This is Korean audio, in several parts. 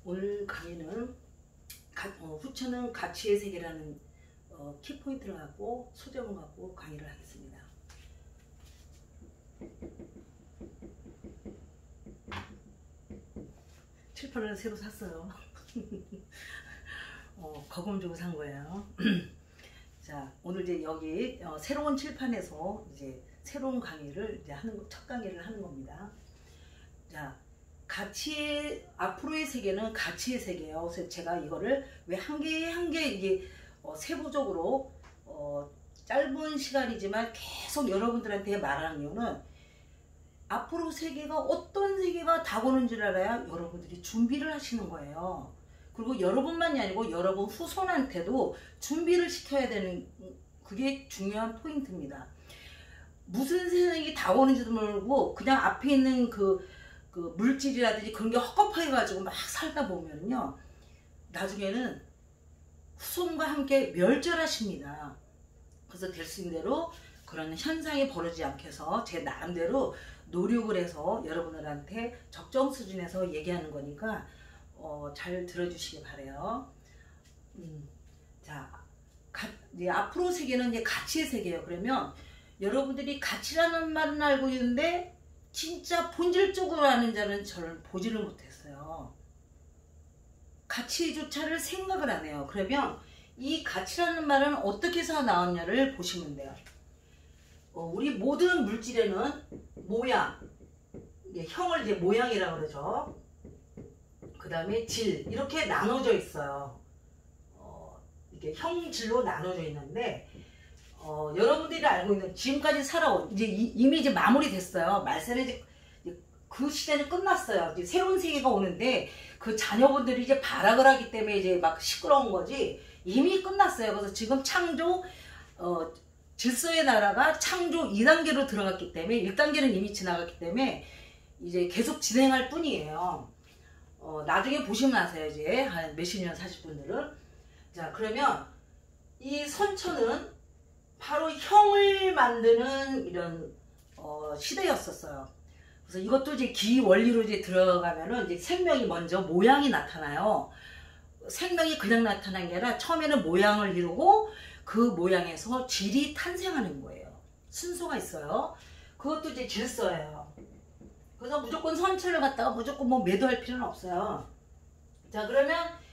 오늘 강의는 후천은 가치의 세계라는 키포인트를 갖고 소점을 갖고 강의를 하겠습니다. 칠판을 새로 샀어요. 거금 주고 산 거예요. 자, 오늘 이제 여기 새로운 칠판에서 이제 새로운 강의를 이제 첫 강의를 하는 겁니다. 자, 앞으로의 세계는 가치의 세계예요. 그래서 제가 이거를 왜 한 개 한 개 이게 세부적으로 짧은 시간이지만 계속 여러분들한테 말하는 이유는 앞으로 세계가 어떤 세계가 다가오는 줄 알아야 여러분들이 준비를 하시는 거예요. 그리고 여러분만이 아니고 여러분 후손한테도 준비를 시켜야 되는, 그게 중요한 포인트입니다. 무슨 세상이 다가오는지도 모르고 그냥 앞에 있는 그 물질이라든지 그런 게 헛겁하게 가지고 막 살다 보면요, 나중에는 후손과 함께 멸절하십니다. 그래서 될 수 있는 대로 그런 현상이 벌어지지 않게 해서 제 나름대로 노력을 해서 여러분들한테 적정 수준에서 얘기하는 거니까 잘 들어주시기 바래요. 자, 이제 앞으로 세계는 이제 가치의 세계예요. 그러면 여러분들이 가치라는 말은 알고 있는데 진짜 본질적으로 아는 자는 저를 보지를 못했어요. 가치조차를 생각을 안 해요. 그러면 이 가치라는 말은 어떻게 해서 나왔냐를 보시면 돼요. 우리 모든 물질에는 모양, 형을 이제 모양이라고 그러죠. 그 다음에 질, 이렇게 나눠져 있어요. 이렇게 형질로 나눠져 있는데, 여러분들이 알고 있는 지금까지 살아온, 이미 이제 마무리됐어요. 말세는 이제 그 시대는 끝났어요. 이제 새로운 세계가 오는데 그 자녀분들이 이제 발악을 하기 때문에 이제 막 시끄러운 거지 이미 끝났어요. 그래서 지금 창조, 질서의 나라가 창조 2단계로 들어갔기 때문에 1단계는 이미 지나갔기 때문에 이제 계속 진행할 뿐이에요. 나중에 보시면 아세요. 이제 한 몇십 년 사실 분들은. 자, 그러면 이 선천은 바로 형을 만드는 이런 시대였었어요. 그래서 이것도 이제 기 원리로 이제 들어가면은 이제 생명이 먼저 모양이 나타나요. 생명이 그냥 나타난 게 아니라 처음에는 모양을 이루고 그 모양에서 질이 탄생하는 거예요. 순서가 있어요. 그것도 이제 질서예요. 그래서 무조건 선천을 갖다가 무조건 뭐 매도할 필요는 없어요. 자, 그러면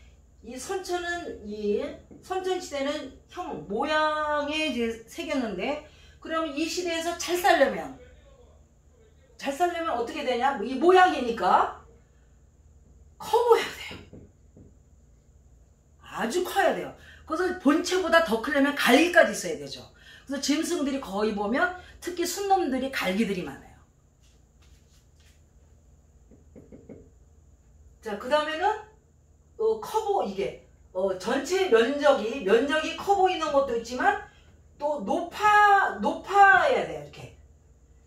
이 선천은, 이 선천 시대는 형, 모양에 이제 새겼는데, 그러면 이 시대에서 잘 살려면 어떻게 되냐? 이 모양이니까 커 보여야 돼요. 아주 커야 돼요. 그래서 본체보다 더 크려면 갈기까지 있어야 되죠. 그래서 짐승들이 거의 보면 특히 순놈들이 갈기들이 많아요. 자, 그 다음에는 이게 전체 면적이 커 보이는 것도 있지만 또 높아야 돼요. 이렇게.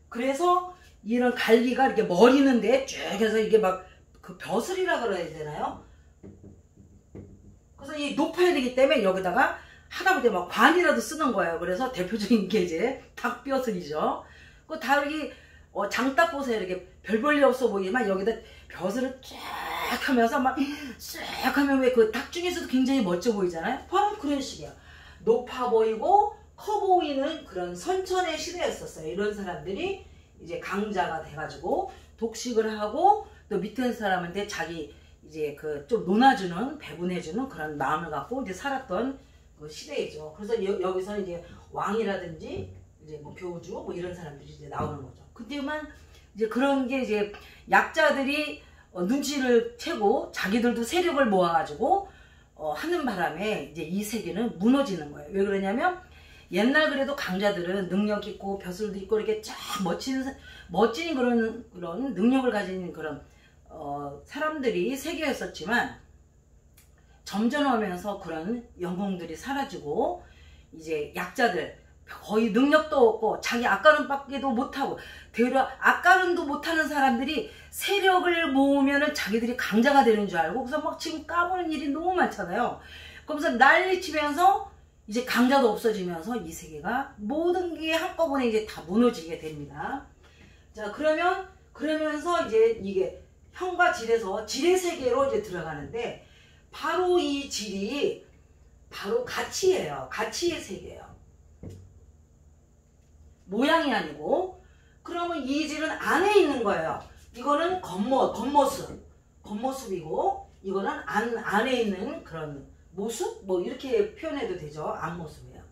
그래서 이런 갈기가 이렇게 머리는데 쭉 해서 이게 막 그 벼슬이라 그래야 되나요? 그래서 이 높아야 되기 때문에 여기다가 하다못해 막 관이라도 쓰는 거예요. 그래서 대표적인 게 이제 닭벼슬이죠. 그 닭이 장딱 보세요. 이렇게 별 볼 일 없어 보이지만 여기다 벼슬을 쫙 하면서 막 쫙 하면 왜 그 닭 중에서도 굉장히 멋져 보이잖아요. 바로 그런 식이야. 높아 보이고 커 보이는 그런 선천의 시대였었어요. 이런 사람들이 이제 강자가 돼가지고 독식을 하고 또 밑에 사람한테 자기 이제 그 좀 논아주는, 배분해주는 그런 마음을 갖고 이제 살았던 그 시대이죠. 그래서 여기서는 이제 왕이라든지 이제 뭐 교주 뭐 이런 사람들이 이제 나오는 거죠. 그때만 이제 그런 게 이제 약자들이 눈치를 채고 자기들도 세력을 모아가지고 하는 바람에 이제 이 세계는 무너지는 거예요. 왜 그러냐면 옛날 그래도 강자들은 능력 있고 벼슬도 있고 이렇게 쫙 멋진 그런 능력을 가진 그런 사람들이 세계였었지만 점점하면서 그런 영웅들이 사라지고 이제 약자들 거의 능력도 없고 자기 앞가름밖에도 못하고 되려 앞가름도 못하는 사람들이 세력을 모으면은 자기들이 강자가 되는 줄 알고 그래서 막 지금 까부는 일이 너무 많잖아요. 그러면서 난리치면서 이제 강자도 없어지면서 이 세계가 모든 게 한꺼번에 이제 다 무너지게 됩니다. 자, 그러면서 이제 이게 형과 질에서 질의 세계로 이제 들어가는데 바로 이 질이 바로 가치예요. 가치의 세계예요. 모양이 아니고 그러면 이 질은 안에 있는 거예요. 이거는 겉모습이고 이거는 안에 있는 그런 모습? 뭐 이렇게 표현해도 되죠. 앞모습이에요.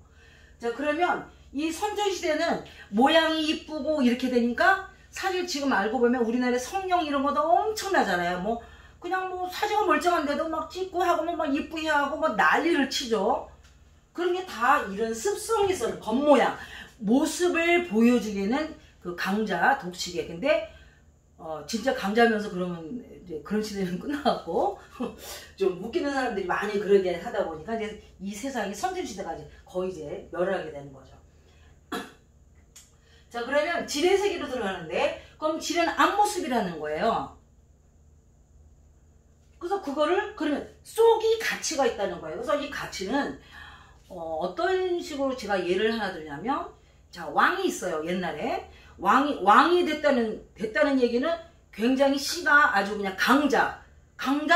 자 그러면 이 선조시대는 모양이 이쁘고 이렇게 되니까 사실 지금 알고 보면 우리나라에 성령 이런 것도 엄청나잖아요. 뭐 그냥 뭐 사진가 멀쩡한데도 막 찍고 하고 막 이쁘게 하고 막 난리를 치죠. 그런 게 다 이런 습성이 있어요. 겉모양 모습을 보여주기는 그 강자 독식에. 근데 진짜 강자면서 그러면 이제 그런 시대는 끝나갔고 좀 웃기는 사람들이 많이 그러게 하다 보니까 이제 이 세상이 선진시대가 이제 거의 이제 멸하게 되는 거죠. 자 그러면 질의 세계로 들어가는데 그럼 질은 앞모습이라는 거예요. 그래서 그거를 그러면 속이 가치가 있다는 거예요. 그래서 이 가치는 어떤 식으로 제가 예를 하나 들냐면 자 왕이 있어요. 옛날에 왕이 됐다는 얘기는 굉장히 씨가 아주 그냥 강자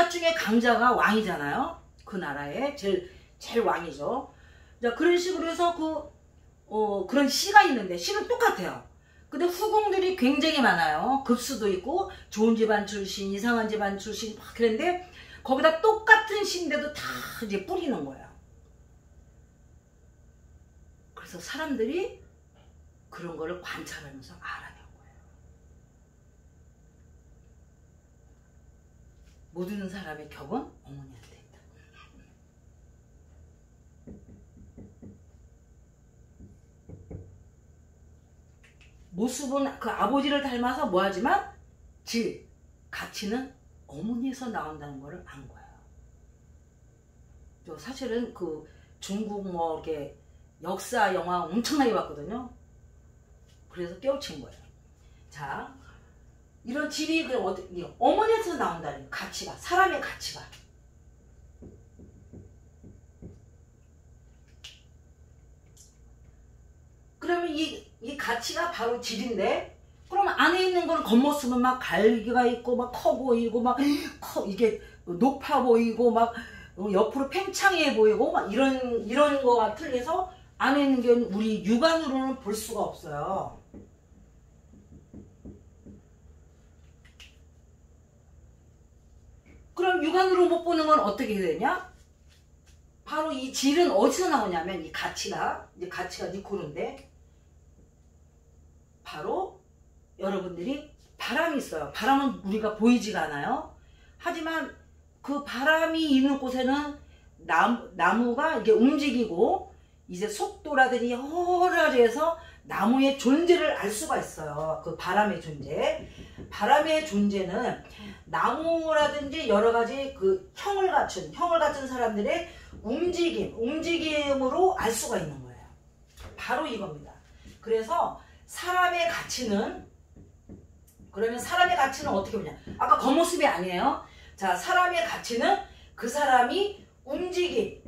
중에 강자가 왕이잖아요. 그 나라의 제일 왕이죠. 자 그런 식으로 해서 그런 씨가 있는데 씨는 똑같아요. 근데 후궁들이 굉장히 많아요. 급수도 있고 좋은 집안 출신, 이상한 집안 출신 막 그랬는데 거기다 똑같은 씨인데도 다 이제 뿌리는 거예요. 그래서 사람들이 그런 거를 관찰하면서 알아낸 거예요. 모든 사람의 격은 어머니한테 있다. 모습은 그 아버지를 닮아서 뭐하지만 가치는 어머니에서 나온다는 거를 안 거예요. 저 사실은 그 중국 뭐 이렇게 역사 영화 엄청나게 봤거든요. 그래서 깨우친 거예요. 자, 이런 질이 그럼 어떻게 어머니에서 나온다는 가치가 사람의 가치가. 그러면 이 가치가 바로 질인데 그러면 안에 있는 거는 겉모습은 막 갈기가 있고 막 커 보이고 막 이게 높아 보이고 막 옆으로 팽창해 보이고 막 이런 거가 틀려서 안에 있는 게 우리 육안으로는 볼 수가 없어요. 그럼 육안으로 못 보는 건 어떻게 되냐? 바로 이 질은 어디서 나오냐면 이 가치가 니코르인데 바로 여러분들이 바람이 있어요. 바람은 우리가 보이지가 않아요. 하지만 그 바람이 있는 곳에는 나무가 이게 움직이고 이제 속도라든지 여러 가지에서 나무의 존재를 알 수가 있어요. 그 바람의 존재. 바람의 존재는 나무라든지 여러 가지 그 형을 갖춘 사람들의 움직임으로 알 수가 있는 거예요. 바로 이겁니다. 그래서 사람의 가치는 어떻게 보냐? 아까 겉모습이 아니에요. 자, 사람의 가치는 그 사람이 움직임,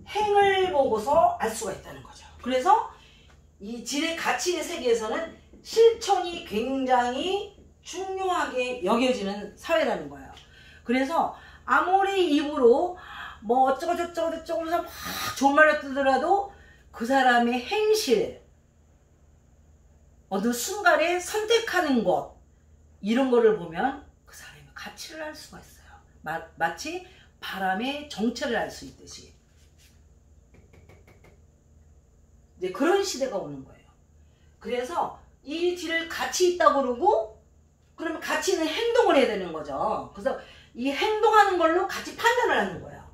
행을 보고서 알 수가 있다는 거죠. 그래서 이 질의 가치의 세계에서는 실천이 굉장히 중요하게 여겨지는 사회라는 거예요. 그래서 아무리 입으로 뭐 어쩌고저쩌고 해서 막 좋은 말을 뜨더라도 그 사람의 행실, 어느 순간에 선택하는 것 이런 거를 보면 그 사람의 가치를 알 수가 있어요. 마치 바람의 정체를 알 수 있듯이 이제 그런 시대가 오는 거예요. 그래서 이 질을 가치 있다고 그러고 그러면 가치는 행동을 해야 되는 거죠. 그래서 이 행동하는 걸로 가치 판단을 하는 거예요.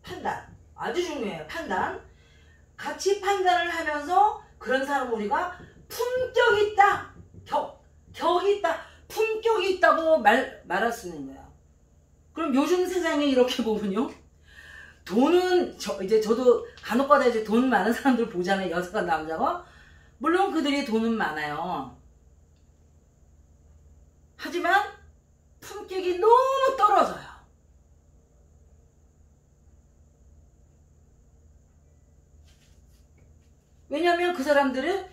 판단 아주 중요해요. 판단 가치 판단을 하면서 그런 사람을 우리가 품격이 있다, 격이 있다, 품격이 있다고 말할 수 있는 거예요. 그럼 요즘 세상에 이렇게 보면요. 돈은 이제 저도 간혹가다 이제 돈 많은 사람들 보잖아요. 여자가 남자가. 물론 그들이 돈은 많아요. 하지만 품격이 너무 떨어져요. 왜냐하면 그 사람들은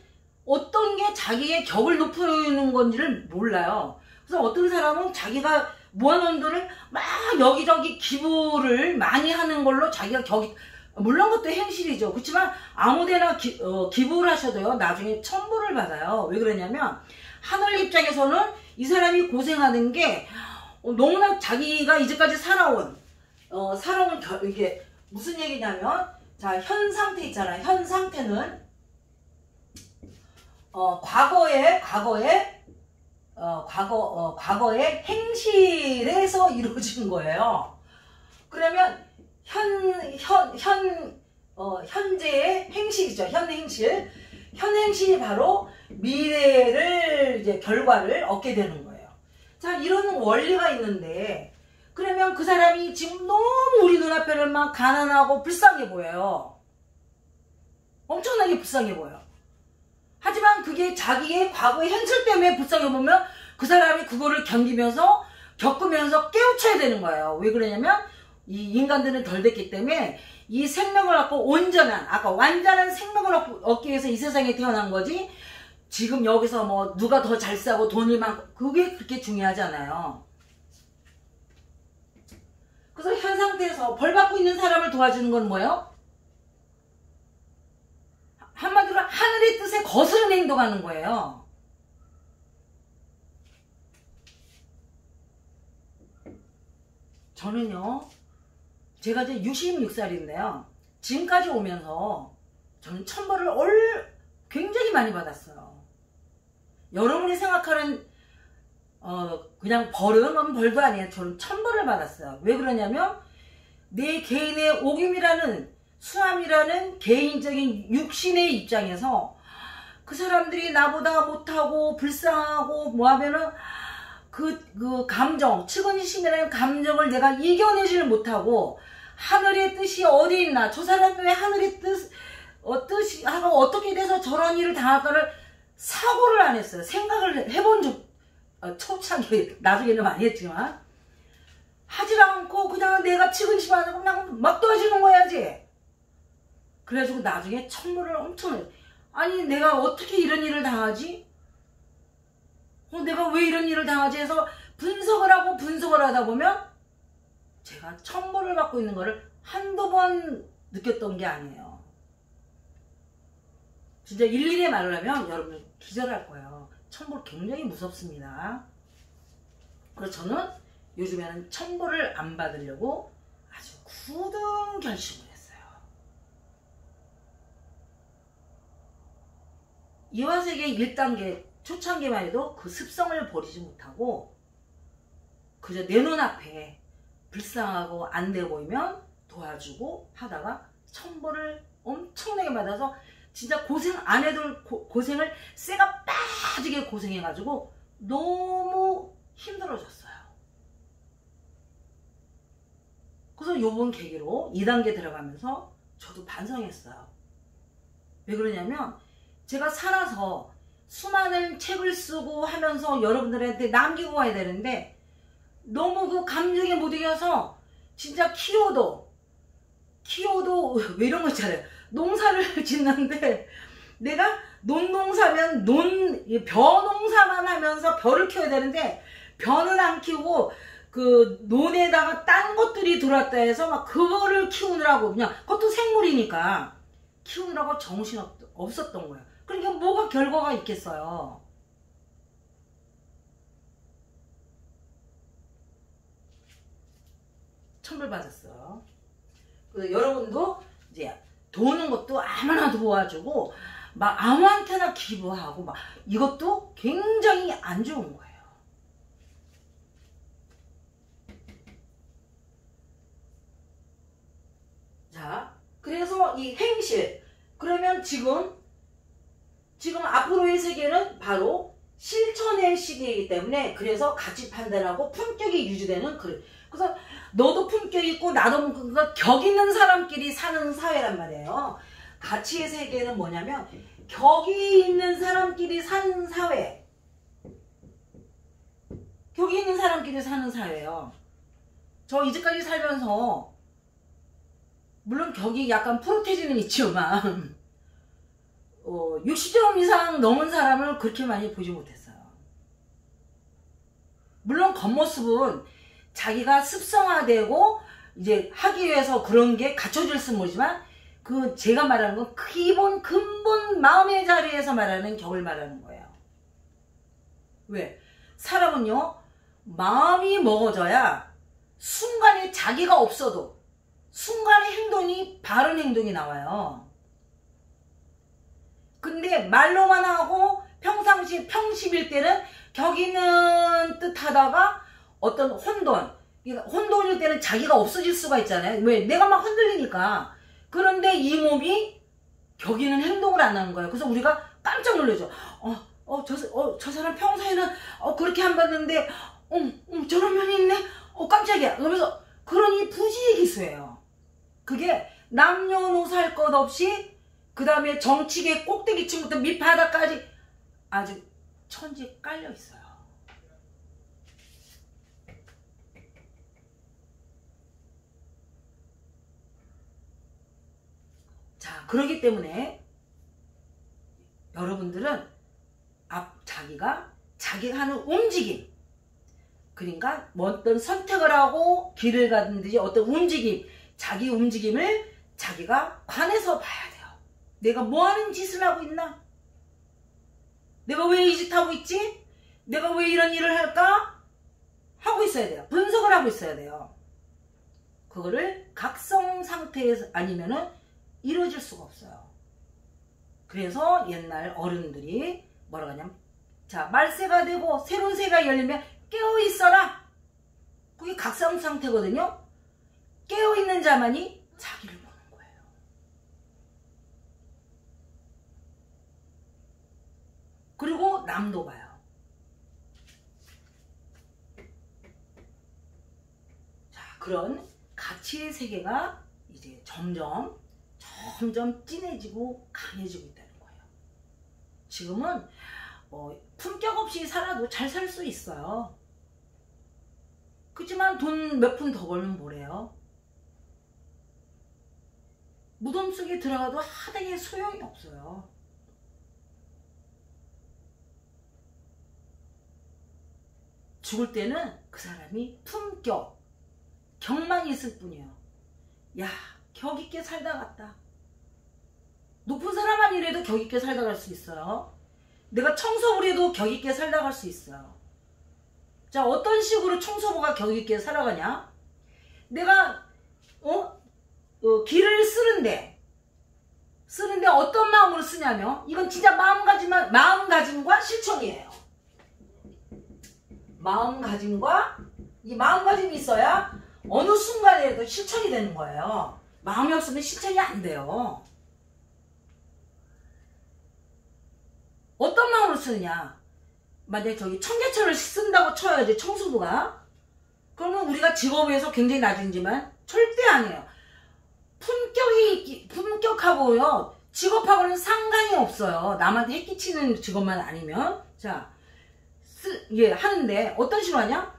어떤 게 자기의 격을 높이는 건지를 몰라요. 그래서 어떤 사람은 자기가 모아놓은 돈을 막 여기저기 기부를 많이 하는 걸로 자기가 격이, 물론 그것도 행실이죠. 그렇지만 아무데나 기부를 하셔도요 나중에 천벌을 받아요. 왜 그러냐면 하늘 입장에서는 이 사람이 고생하는 게 너무나 자기가 이제까지 살아온 이게 무슨 얘기냐면, 자, 현 상태 있잖아요. 현 상태는 과거의 행실에서 이루어진 거예요. 그러면 현재의 행실이죠. 현 행실이 바로 미래를 이제 결과를 얻게 되는 거예요. 자, 이런 원리가 있는데, 그러면 그 사람이 지금 너무 우리 눈앞에는 막 가난하고 불쌍해 보여요. 엄청나게 불쌍해 보여. 하지만 그게 자기의 과거의 현실 때문에 불쌍해 보면 그 사람이 그거를 겪으면서 깨우쳐야 되는 거예요. 왜 그러냐면 이 인간들은 덜 됐기 때문에 이 생명을 갖고 완전한 생명을 얻기 위해서 이 세상에 태어난 거지, 지금 여기서 뭐 누가 더 잘 싸고 돈이 많고 그게 그렇게 중요하지 않아요. 그래서 현 상태에서 벌 받고 있는 사람을 도와주는 건 뭐예요? 한마디로 하늘의 뜻에 거스른 행동하는 거예요. 저는요, 제가 이제 66살인데요. 지금까지 오면서 저는 천벌을 굉장히 많이 받았어요. 여러분이 생각하는 그냥 벌은 벌도 아니에요. 저는 천벌을 받았어요. 왜 그러냐면 내 개인의 오김이라는 수함이라는 개인적인 육신의 입장에서 그 사람들이 나보다 못하고 불쌍하고 뭐하면은 그 감정, 측은심이라는 감정을 내가 이겨내지를 못하고, 하늘의 뜻이 어디 있나, 저 사람이 왜 하늘의 뜻이 하고 어떻게 돼서 저런 일을 당할까를 사고를 안 했어요. 생각을 해본 초창기에, 나중에는 많이 했지만 하질 않고 그냥 내가 측은심 안 하고 그냥 막 도와주는 거야지. 그래가지고 나중에 천벌을 엄청, 아니 내가 어떻게 이런 일을 당하지? 내가 왜 이런 일을 당하지 해서 분석을 하다 보면 제가 천벌을 받고 있는 거를 한두 번 느꼈던 게 아니에요. 진짜 일일이 말을 하면 여러분 기절할 거예요. 천벌 굉장히 무섭습니다. 그래서 저는 요즘에는 천벌을 안 받으려고 아주 굳은 결심을 했어요. 이화세계 1단계 초창기만 해도 그 습성을 버리지 못하고 그저 내 눈앞에 불쌍하고 안 돼 보이면 도와주고 하다가 천벌을 엄청나게 받아서 진짜 고생 안 해도 고생을 쇠가 빠지게 고생해가지고 너무 힘들어졌어요. 그래서 요번 계기로 2단계 들어가면서 저도 반성했어요. 왜 그러냐면 제가 살아서 수많은 책을 쓰고 하면서 여러분들한테 남기고 가야 되는데 너무 그 감정에 못 이겨서 진짜 키워도 왜 이런 거 있잖아요. 농사를 짓는데 내가 논농사면 벼농사만 하면서 벼를 키워야 되는데 벼는 안 키우고 그 논에다가 딴 것들이 들어왔다 해서 막 그거를 키우느라고, 그냥 그것도 생물이니까 키우느라고 정신 없었던 거야. 그러니까 뭐가 결과가 있겠어요. 천벌 받았어요. 그래서 여러분도 이제 도는 것도 아무나 도와주고 막 아무한테나 기부하고 막 이것도 굉장히 안 좋은 거예요. 자, 그래서 이 행실, 그러면 지금 앞으로의 세계는 바로 실천의 시기이기 때문에, 그래서 가치 판단하고 품격이 유지되는, 그래서 너도 품격 있고 나도 품격, 격 있는 사람끼리 사는 사회란 말이에요. 가치의 세계는 뭐냐면 격이 있는 사람끼리 사는 사회, 격이 있는 사람끼리 사는 사회예요. 저 이제까지 살면서 물론 격이 약간 프로테지는 있지만 60점 이상 넘은 사람을 그렇게 많이 보지 못했어요. 물론 겉모습은 자기가 습성화되고 이제 하기 위해서 그런 게 갖춰질지 모르지만 그 제가 말하는 건 기본 근본 마음의 자리에서 말하는 격을 말하는 거예요. 왜? 사람은요 마음이 먹어져야 순간에 자기가 없어도 순간의 행동이 바른 행동이 나와요. 근데 말로만 하고 평상시 평십일 때는 격이는 듯 하다가 어떤 혼돈일 때는 자기가 없어질 수가 있잖아요. 왜? 내가 막 흔들리니까. 그런데 이 몸이 격이는 행동을 안 하는 거예요. 그래서 우리가 깜짝 놀라죠. 저 사람 평소에는 그렇게 안 봤는데 저런 면이 있네. 깜짝이야. 그러면서 그러니 부지기수예요. 그게 남녀노소 할 것 없이 그 다음에 정치계 꼭대기층부터 밑바닥까지 아주 천지 깔려 있어요. 자, 그러기 때문에 여러분들은 자기가 하는 움직임, 그러니까 어떤 선택을 하고 길을 가든지 어떤 움직임, 자기 움직임을 자기가 관해서 봐야 돼요. 내가 뭐 하는 짓을 하고 있나? 내가 왜 이 짓 하고 있지? 내가 왜 이런 일을 할까? 하고 있어야 돼요. 분석을 하고 있어야 돼요. 그거를 각성 상태에서 아니면은 이루어질 수가 없어요. 그래서 옛날 어른들이 뭐라고 하냐면, 자, 말세가 되고 새로운 새가 열리면 깨어있어라. 그게 각성 상태거든요. 깨어있는 자만이 자기를 보는 거예요. 그리고 남도 봐요. 자, 그런 가치의 세계가 이제 점점 진해지고 강해지고 있다는 거예요. 지금은 품격 없이 살아도 잘 살 수 있어요. 그렇지만 돈 몇 푼 더 벌면 뭐래요? 무덤 속에 들어가도 하등의 소용이 없어요. 죽을 때는 그 사람이 품격, 격만 있을 뿐이에요. 야, 격 있게 살다 갔다. 높은 사람 아니래도 격 있게 살다 갈 수 있어요. 내가 청소부를 해도 격 있게 살다 갈 수 있어요. 자, 어떤 식으로 청소부가 격 있게 살아가냐? 내가 길을 쓰는데 어떤 마음으로 쓰냐면, 이건 진짜 마음가짐과 실천이에요. 마음가짐이 있어야 어느 순간에도 실천이 되는 거예요. 마음이 없으면 실천이 안 돼요. 어떤 마음으로 쓰느냐? 만약에 청계천을 쓴다고 쳐야지, 청소부가. 그러면 우리가 직업에서 굉장히 낮은지만 절대 아니에요. 품격하고요, 직업하고는 상관이 없어요. 남한테 해끼치는 직업만 아니면. 자, 하는데 어떤 식으로 하냐?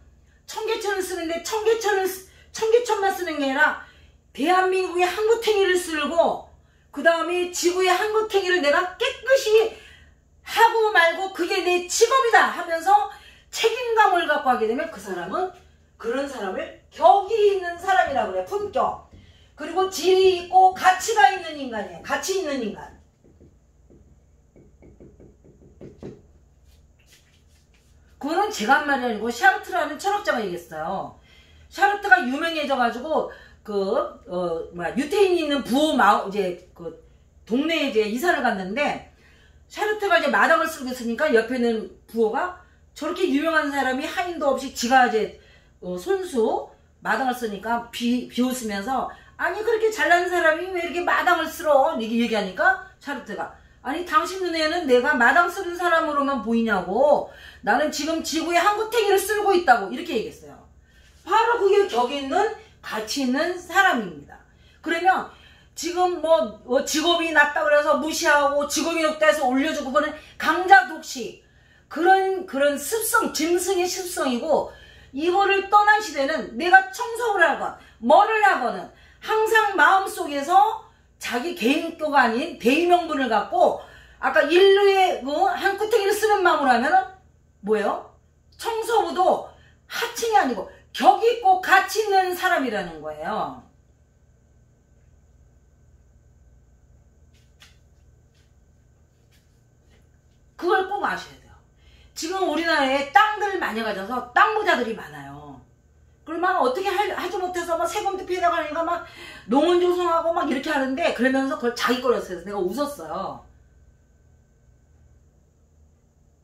청계천을 쓰는데 청계천만 쓰는 게 아니라 대한민국의 한구탱이를 쓸고 그 다음에 지구의 한구탱이를 내가 깨끗이 하고 말고 그게 내 직업이다 하면서 책임감을 갖고 하게 되면 그런 사람을 격이 있는 사람이라고 그래요. 품격. 그리고 질이 있고 가치가 있는 인간이에요. 가치 있는 인간. 그거는 제가 한 말이 아니고 샤르트라는 철학자가 얘기했어요. 샤르트가 유명해져가지고 유태인이 있는 동네에 이제 이사를 갔는데, 샤르트가 이제 마당을 쓰고 있으니까 옆에는 부호가 저렇게 유명한 사람이 하인도 없이 지가 이제 손수 마당을 쓰니까 비웃으면서, 아니 그렇게 잘난 사람이 왜 이렇게 마당을 쓸어? 이렇게 얘기하니까 샤르트가, 아니 당신 눈에는 내가 마당 쓰는 사람으로만 보이냐고. 나는 지금 지구의 한구탱이를 쓸고 있다고. 이렇게 얘기했어요. 바로 그게 격 있는 가치 있는 사람입니다. 그러면 지금 직업이 낮다 그래서 무시하고 직업이 높다 해서 올려주고, 그거는 강자독식, 그런 습성, 짐승의 습성이고, 이거를 떠난 시대는 내가 청소를 하건 뭐를 하거는 항상 마음속에서 자기 개인교가 아닌 대의명분을 갖고 아까 인류의 한 꾸러기를 쓰는 마음으로 하면은 뭐예요? 청소부도 하층이 아니고 격 있고 가치 있는 사람이라는 거예요. 그걸 꼭 아셔야 돼요. 지금 우리나라에 땅들 많이 가져서 땅 부자들이 많아요. 그러면 어떻게 하지 못해서 막 세금도 피해다 가니까 막 농원 조성하고 막 이렇게 하는데, 그러면서 그걸 자기 거라고 해서 내가 웃었어요.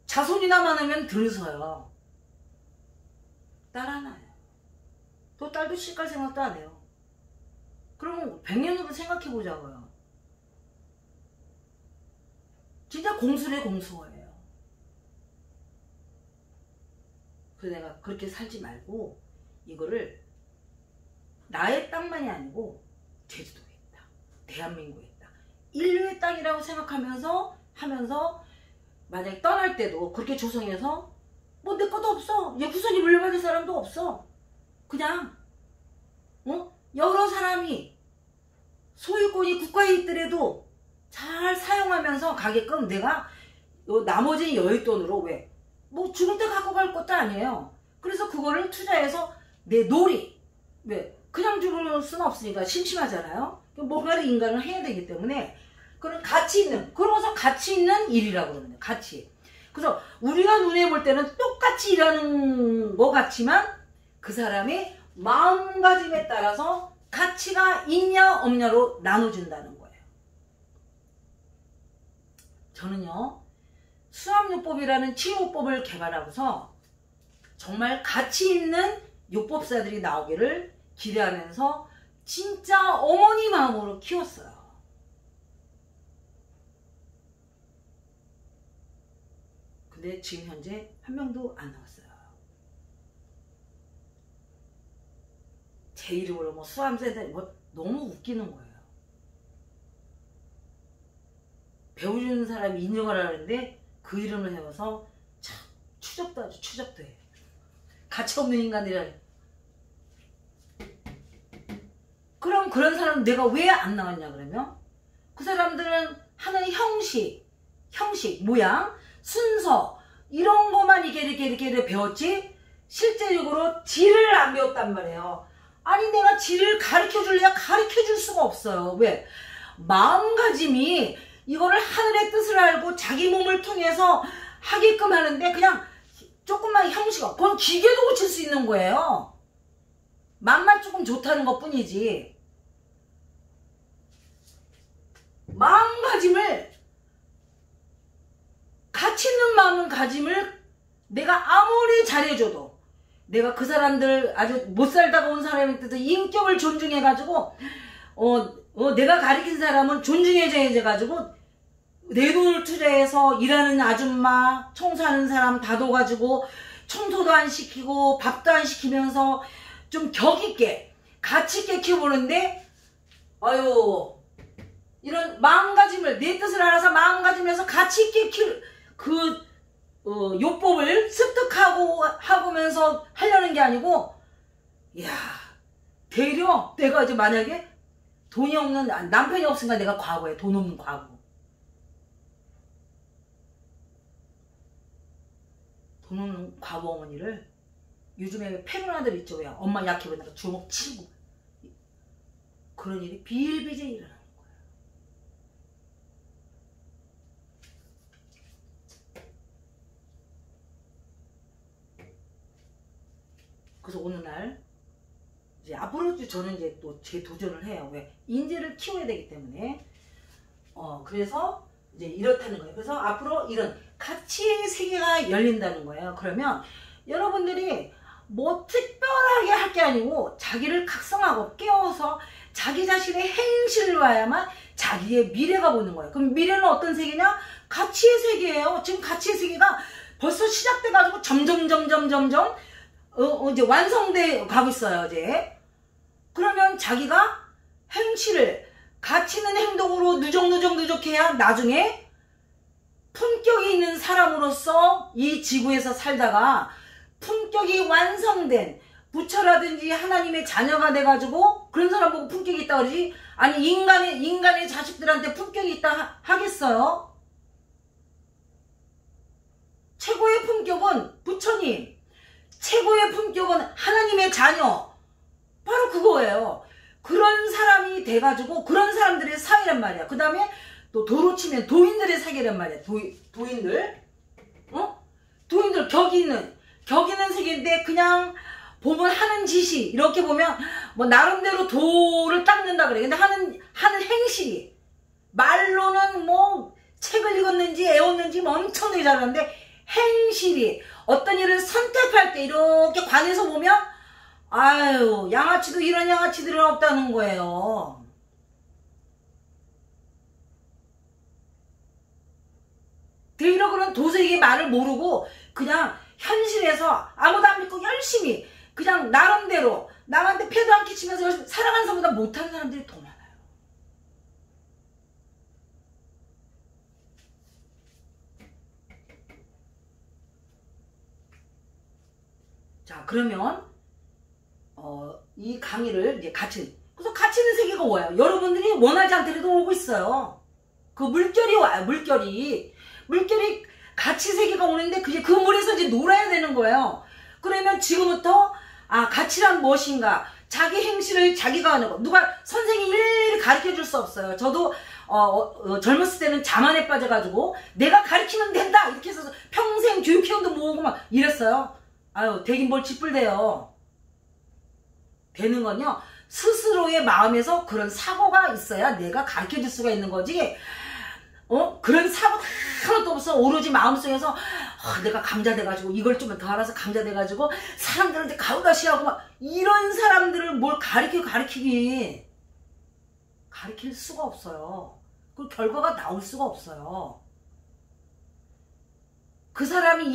자손이나 많으면 들으서요. 딸 하나예요. 또 딸도 시집갈 생각도 안 해요. 그럼 100년 후를 생각해 보자고요. 진짜 공수래 공수어예요. 그래서 내가 그렇게 살지 말고 이거를 나의 땅만이 아니고 제주도에 있다, 대한민국에 있다, 인류의 땅이라고 생각하면서 만약에 떠날 때도 그렇게 조성해서 뭐 내 것도 없어, 이제 후손이 물려받을 사람도 없어, 그냥 여러 사람이 소유권이 국가에 있더라도 잘 사용하면서 가게끔 내가 나머지 여윳돈으로, 왜 뭐 죽을 때 갖고 갈 것도 아니에요. 그래서 그거를 투자해서 내 놀이, 왜 그냥 죽을 수는 없으니까 심심하잖아요. 뭔가를 인간을 해야 되기 때문에 그런 가치 있는, 그러고서 가치 있는 일이라고 그러는 거예요. 가치. 그래서 우리가 눈에 볼 때는 똑같이 일하는 것 같지만 그 사람의 마음가짐에 따라서 가치가 있냐 없냐로 나눠준다는 거예요. 저는요, 수압요법이라는 치유요법을 개발하고서 정말 가치 있는 요법사들이 나오기를 기대하면서 진짜 어머니 마음으로 키웠어요. 근데 지금 현재 한 명도 안 나왔어요. 제 이름으로 뭐 수암센터 뭐 너무 웃기는 거예요. 배워주는 사람이 인정을 하는데 그 이름을 해서 참 추적도 아주 추적도 해. 가치 없는 인간들이라. 그럼 그런 사람은 내가 왜 안 나왔냐 그러면, 그 사람들은 하는 형식, 모양, 순서 이런 것만 이렇게 배웠지 실제적으로 질을 안 배웠단 말이에요. 아니 내가 질을 가르쳐 줄래야 가르쳐 줄 수가 없어요. 왜? 마음가짐이 이거를 하늘의 뜻을 알고 자기 몸을 통해서 하게끔 하는데 그냥 조금만 형식어, 그건 기계도 고칠 수 있는 거예요. 맛만 조금 좋다는 것 뿐이지. 마음가짐을, 가치 있는 마음가짐을 내가 아무리 잘해줘도, 내가 그 사람들 아주 못 살다가 온 사람한테도 인격을 존중해가지고 내가 가르친 사람은 존중해줘야돼가지고 내 돈을 투자해서 일하는 아줌마, 청소하는 사람 다둬가지고 청소도 안 시키고 밥도 안 시키면서 좀 격있게 가치있게 키워보는데, 아유 이런 마음가짐을, 내 뜻을 알아서 마음가짐에서 가치있게 요법을 습득하고 하면서 하려는 게 아니고, 이야 되려 내가 이제 만약에 돈이 없는, 남편이 없으니까 내가 과거에 돈 없는 과거, 돈 없는 과거 어머니를 요즘에 페루나들 있죠, 왜 엄마 약해 보니까 주먹 치고, 그런 일이 비일비재해 일어나는 거예요. 그래서 오늘날 이제 앞으로 저는 이제 또 제 도전을 해요. 왜? 인재를 키워야 되기 때문에. 그래서 이제 이렇다는 거예요. 그래서 앞으로 이런 가치의 세계가 열린다는 거예요. 그러면 여러분들이 뭐 특별하게 할 게 아니고 자기를 각성하고 깨워서 자기 자신의 행실을 봐야만 자기의 미래가 보는 거예요. 그럼 미래는 어떤 세계냐? 가치의 세계예요. 지금 가치의 세계가 벌써 시작돼가지고 점점 이제 완성돼 가고 있어요. 이제 그러면 자기가 행실을 가치 있는 행동으로 누적해야 나중에 품격이 있는 사람으로서 이 지구에서 살다가 품격이 완성된 부처라든지 하나님의 자녀가 돼가지고 그런 사람 보고 품격이 있다 그러지, 아니 인간의 자식들한테 품격이 있다 하겠어요? 최고의 품격은 부처님, 최고의 품격은 하나님의 자녀, 바로 그거예요. 그런 사람이 돼가지고 그런 사람들의 사이란 말이야. 그 다음에 또 도로 치면 도인들의 사이란 말이야. 도인들, 도인들 격이 있는 세계인데, 그냥 보면 하는 짓이, 이렇게 보면 뭐 나름대로 도를 닦는다 그래. 근데 하는 행실이, 말로는 뭐 책을 읽었는지 애웠는지 뭐 엄청나게 잘하는데, 행실이 어떤 일을 선택할 때 이렇게 관해서 보면, 아유, 양아치도 이런 양아치들은 없다는 거예요. 이러고는 도저히 말을 모르고 그냥 현실에서 아무도 안 믿고 열심히 그냥 나름대로 남한테 패도 안 끼치면서 열심히 살아가는 사람보다 못하는 사람들이 더 많아요. 자, 그러면 이 강의를 이제 그래서 갇히는 세계가 와요. 여러분들이 원하지 않더라도 오고 있어요. 그 물결이 와요. 물결이 가치 세계가 오는데, 그 물에서 이제 놀아야 되는 거예요. 그러면 지금부터 가치란 무엇인가, 자기 행실을 자기가 하는 거, 누가 선생이 일일이 가르쳐 줄 수 없어요. 저도 젊었을 때는 자만에 빠져가지고 내가 가르치면 된다 이렇게 해서 평생 교육회원도 모으고 막 이랬어요. 아유, 되긴 뭘 찌뿔대요. 되는 건요, 스스로의 마음에서 그런 사고가 있어야 내가 가르쳐 줄 수가 있는 거지. 그런 사고 하나도 없어. 오로지 마음속에서 내가 감자 돼가지고 이걸 좀 더 알아서 감자 돼가지고 사람들한테 가우다시하고 막 이런 사람들을 뭘 가르칠 수가 없어요. 그 결과가 나올 수가 없어요. 그 사람이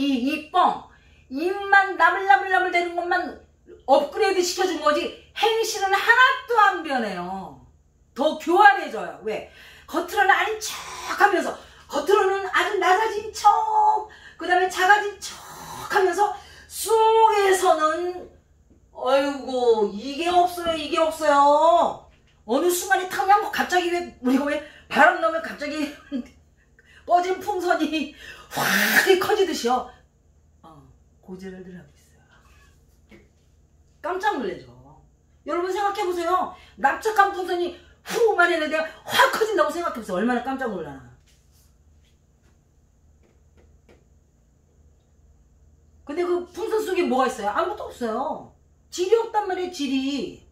입만 나불나불 되는 것만 업그레이드 시켜준 거지, 행실은 하나도 안 변해요. 더 교활해져요. 왜? 겉으로는 아닌 척 하면서, 겉으로는 아주 낮아진 척, 그 다음에 작아진 척 하면서, 속에서는 어이구 이게 없어요. 어느 순간에 탁면 갑자기 우리가 왜 바람 넣으면 갑자기 꺼진 풍선이 확 커지듯이요. 고지를 늘 하고 있어요. 깜짝 놀라죠. 여러분 생각해보세요. 납작한 풍선이 후만 했는데 확 커진다고 생각해보세요. 얼마나 깜짝 놀라나. 근데 그 풍선 속에 뭐가 있어요? 아무것도 없어요. 질이 없단 말이에요. 질이.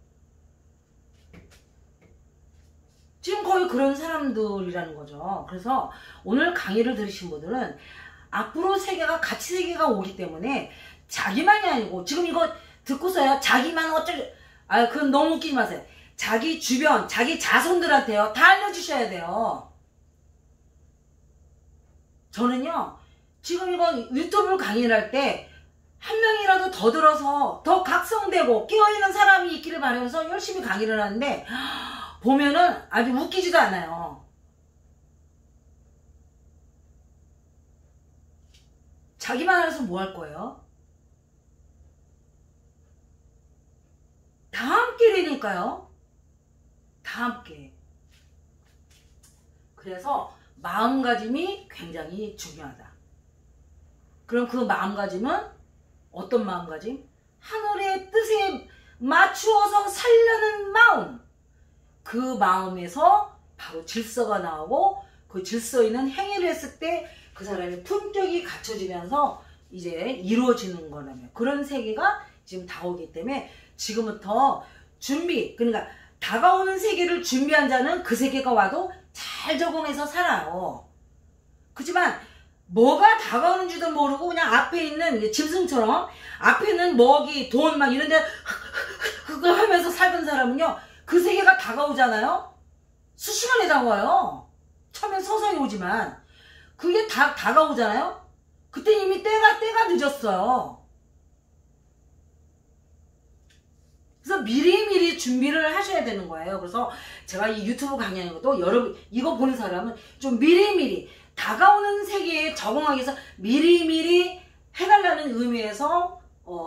지금 거의 그런 사람들이라는 거죠. 그래서 오늘 강의를 들으신 분들은 앞으로 세계가 가치 세계가 오기 때문에 자기만이 아니고, 지금 이거 듣고서야 자기만 그건 너무 웃기지 마세요. 자기 주변, 자기 자손들한테요 다 알려주셔야 돼요. 저는요, 지금 이거 유튜브 강의를 할 때 한 명이라도 더 들어서 더 각성되고 깨어있는 사람이 있기를 바라면서 열심히 강의를 하는데, 보면은 아주 웃기지도 않아요. 자기만 알아서 뭐 할 거예요? 다 함께라니까요. 다 함께. 그래서 마음가짐이 굉장히 중요하다. 그럼 그 마음가짐은 어떤 마음가짐? 하늘의 뜻에 맞추어서 살려는 마음. 그 마음에서 바로 질서가 나오고, 그 질서 있는 행위를 했을 때 그 사람의 품격이 갖춰지면서 이제 이루어지는 거라며, 그런 세계가 지금 다가오기 때문에 지금부터 그러니까 다가오는 세계를 준비한 자는 그 세계가 와도 잘 적응해서 살아요. 그렇지만 뭐가 다가오는지도 모르고 그냥 앞에 있는 짐승처럼 앞에 있는 먹이, 돈 막 이런 데 그거 하면서 살던 사람은요, 그 세계가 다가오잖아요. 수시간에 다가와요. 처음엔 서서히 오지만 그게 다가오잖아요. 그때 이미 때가 늦었어요. 그래서 미리미리 준비를 하셔야 되는 거예요. 그래서 제가 이 유튜브 강의하는 것도, 여러분 이거 보는 사람은 좀 미리미리 다가오는 세계에 적응하기 위해서 미리미리 해달라는 의미에서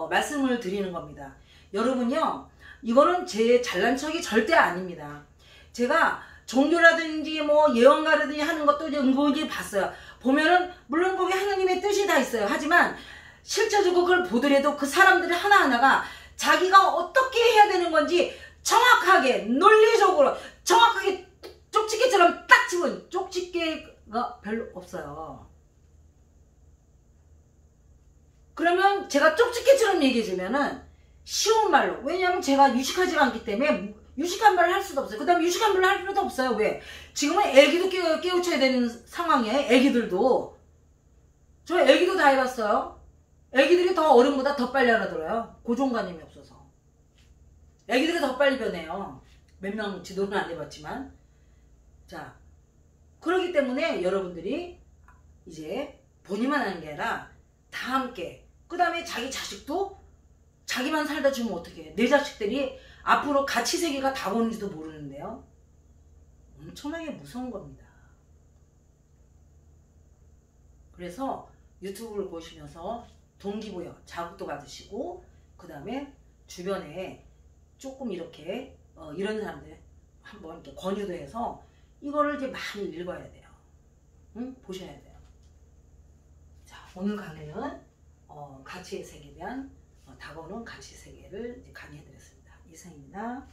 말씀을 드리는 겁니다. 여러분요, 이거는 제 잘난 척이 절대 아닙니다. 제가 종교라든지 뭐 예언가라든지 하는 것도 은근히 봤어요. 보면은 물론 거기 하나님의 뜻이 다 있어요. 하지만 실제적으로 그걸 보더라도 그 사람들 하나하나가 자기가 어떻게 해야 되는 건지 정확하게 논리적으로 정확하게 쪽집게처럼 딱 집은 쪽집게가 별로 없어요. 그러면 제가 쪽집게처럼 얘기해주면은 쉬운 말로, 왜냐하면 제가 유식하지가 않기 때문에 유식한 말을 할 수도 없어요. 그 다음에 유식한 말을 할 필요도 없어요. 왜? 지금은 애기도 깨우쳐야 되는 상황이에요. 애기들도. 저 애기도 다 해봤어요. 애기들이 더 어른보다 더 빨리 알아들어요. 고정관념이 없어서. 애기들이 더 빨리 변해요. 몇 명 지도는 안 해봤지만. 자, 그렇기 때문에 여러분들이 이제 본인만 하는 게 아니라 다 함께, 그 다음에 자기 자식도 자기만 살다 주면 어떻게 해. 내 자식들이 앞으로 가치 세계가 다 오는지도 모르는데요. 엄청나게 무서운 겁니다. 그래서 유튜브를 보시면서 동기부여, 자극도 받으시고, 그 다음에 주변에 조금 이렇게 이런 사람들 한번 이렇게 권유도 해서 이거를 이제 많이 읽어야 돼요. 응? 보셔야 돼요. 자, 오늘 강의는 가치의 세계에 대한 다가오는 가치 세계를 강의해드렸습니다. 이상입니다.